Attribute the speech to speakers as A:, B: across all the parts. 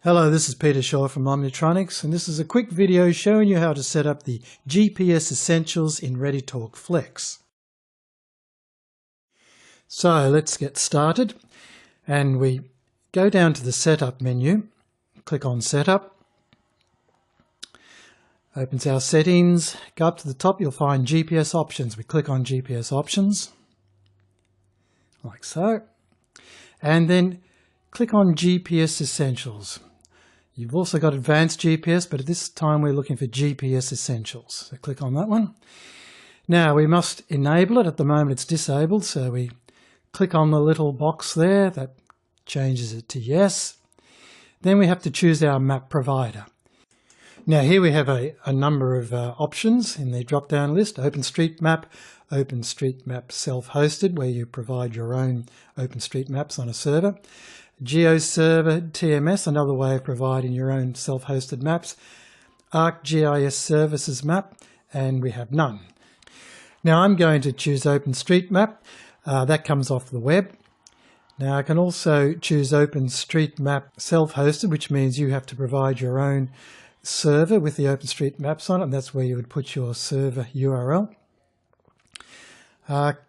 A: Hello, this is Peter Shaw from Omnitronics, and this is a quick video showing you how to set up the GPS Essentials in RediTALK-Flex. So let's get started, and we go down to the Setup menu, click on Setup, opens our settings, go up to the top, you'll find GPS Options. We click on GPS Options, like so, and then click on GPS Essentials. You've also got Advanced GPS, but at this time we're looking for GPS Essentials. So click on that one. Now we must enable it. At the moment it's disabled, so we click on the little box there. That changes it to yes. Then we have to choose our map provider. Now here we have a number of options in the drop-down list. OpenStreetMap, OpenStreetMap self-hosted, where you provide your own OpenStreetMaps on a server. GeoServer TMS, another way of providing your own self-hosted maps. ArcGIS Services Map, and we have none. Now I'm going to choose OpenStreetMap. That comes off the web. Now I can also choose OpenStreetMap self-hosted, which means you have to provide your own server with the OpenStreetMaps on it, and that's where you would put your server URL.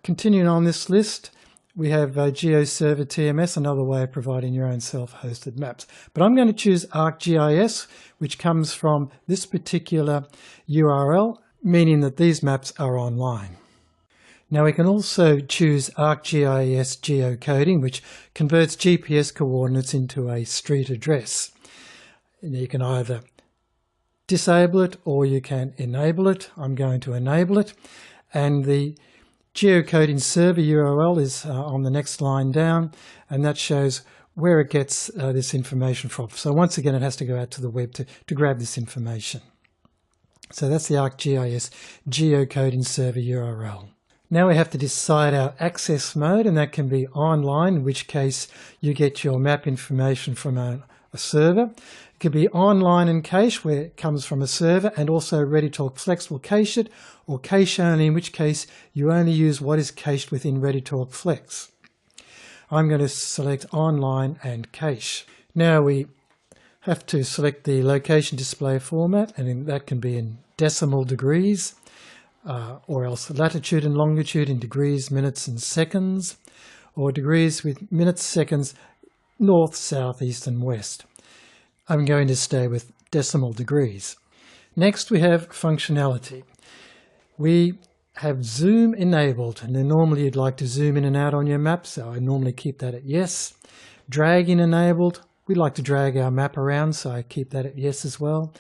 A: Continuing on this list, we have GeoServer TMS, another way of providing your own self-hosted maps. But I'm going to choose ArcGIS, which comes from this particular URL, meaning that these maps are online. Now we can also choose ArcGIS geocoding, which converts GPS coordinates into a street address. And you can either disable it or you can enable it. I'm going to enable it, and the geocoding server URL is on the next line down, and that shows where it gets this information from. So once again, it has to go out to the web to grab this information. So that's the ArcGIS geocoding server URL. Now we have to decide our access mode, and that can be online, in which case you get your map information from a server. It could be online and cache, where it comes from a server, and also RediTALK-Flex will cache it, or cache only, in which case you only use what is cached within RediTALK-Flex. I'm going to select online and cache. Now we have to select the location display format, and that can be in decimal degrees, or else latitude and longitude in degrees, minutes and seconds, or degrees with minutes, seconds, north, south, east and west. I'm going to stay with decimal degrees. Next we have functionality. We have zoom enabled, and then normally you'd like to zoom in and out on your map, so I normally keep that at yes. Dragging enabled, we'd like to drag our map around, so I keep that at yes as well.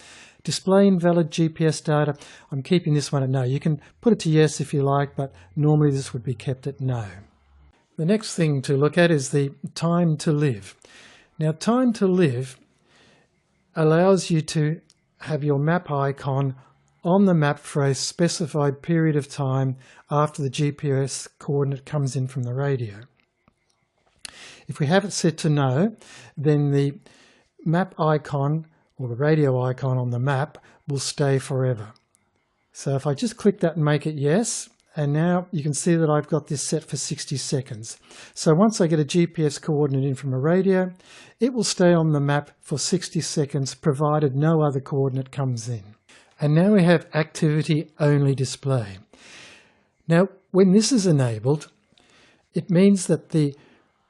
A: Display invalid GPS data, I'm keeping this one at no. You can put it to yes if you like, but normally this would be kept at no. The next thing to look at is the time to live. Now time to live allows you to have your map icon on the map for a specified period of time after the GPS coordinate comes in from the radio. If we have it set to no, then the map icon or the radio icon on the map will stay forever. So if I just click that and make it yes, and now you can see that I've got this set for 60 seconds. So once I get a GPS coordinate in from a radio, it will stay on the map for 60 seconds, provided no other coordinate comes in. And now we have activity only display. Now, when this is enabled, it means that the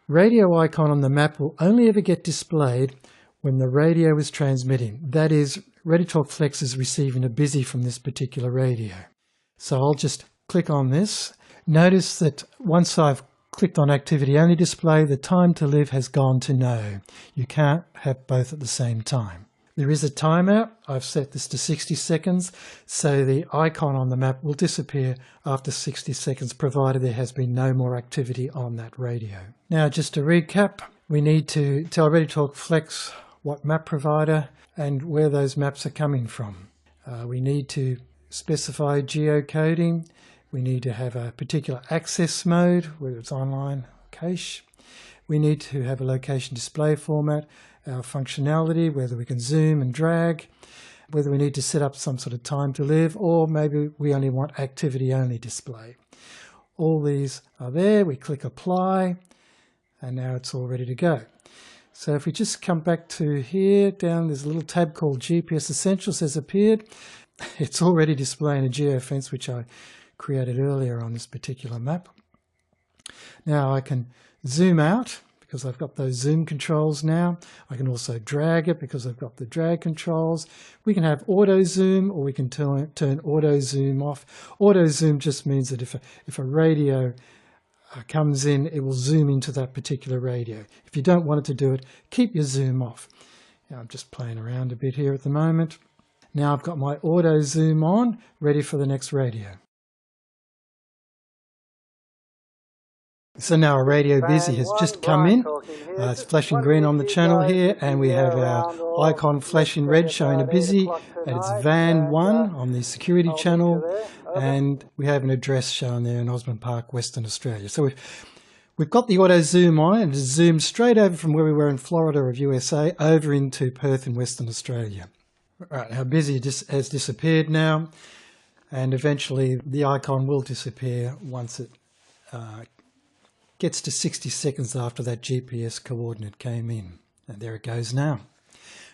A: radio icon on the map will only ever get displayed when the radio is transmitting. That is, RediTALK-Flex is receiving a busy from this particular radio. So I'll just click on this. Notice that once I've clicked on activity only display, the time to live has gone to no. You can't have both at the same time. There is a timeout. I've set this to 60 seconds, so the icon on the map will disappear after 60 seconds, provided there has been no more activity on that radio. Now, just to recap, we need to tell RediTALK-Flex what map provider and where those maps are coming from. We need to specify geocoding. We need to have a particular access mode, whether it's online or cache. We need to have a location display format, our functionality, whether we can zoom and drag, whether we need to set up some sort of time to live, or maybe we only want activity only display. All these are there. We click apply, and now it's all ready to go. So if we just come back to here, down there's a little tab called GPS Essentials has appeared. It's already displaying a geofence which I created earlier on this particular map. Now I can zoom out because I've got those zoom controls now. I can also drag it because I've got the drag controls. We can have auto zoom, or we can turn auto zoom off. Auto zoom just means that if a radio comes in, it will zoom into that particular radio. If you don't want it to do it, keep your zoom off. Now, I'm just playing around a bit here at the moment. Now I've got my auto zoom on, ready for the next radio. So now our Radio Busy has just come in. It's flashing green on the channel here, and we have our icon flashing red showing a busy, and it's Van 1 on the security channel, and we have an address shown there in Osborne Park, Western Australia. So we've got the auto zoom on, and it's zoomed straight over from where we were in Florida of USA over into Perth in Western Australia. Right, our busy has disappeared now, and eventually the icon will disappear once it gets to 60 seconds after that GPS coordinate came in. And there it goes now.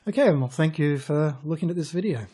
A: Okay, well, thank you for looking at this video.